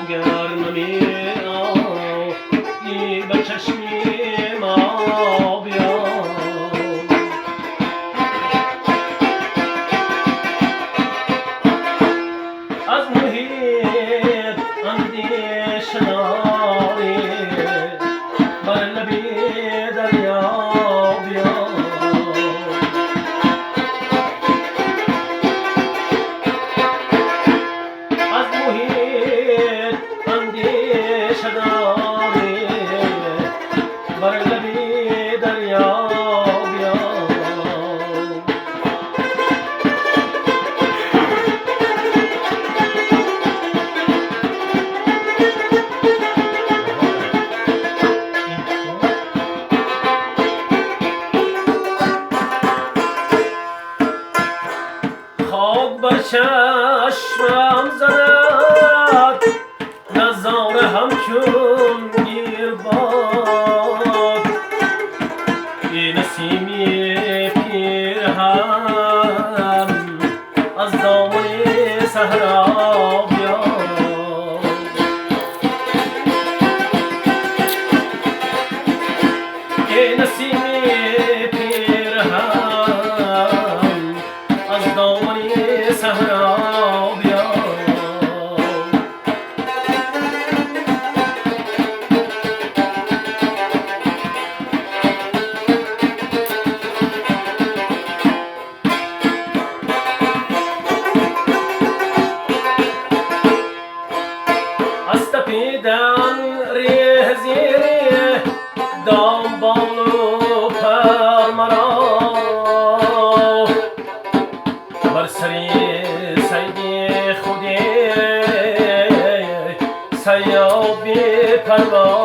گرم می آیی به چشمی ما بیا. از محیط اندیشه داری بر لبی دریا بیا. از محیط اندیشه داری بر لبی دریا بیا. خواب بر چشمم زند نظاره همچون گیر باد. این نسیمی پیرهن از دامن صحرا بیاد. این نسیمی پیرهن از دامن صحرا بیاد. از تپیدن ریه زیر دنبال و پر مرا بر سری سیدی خودی سیاب بی پروا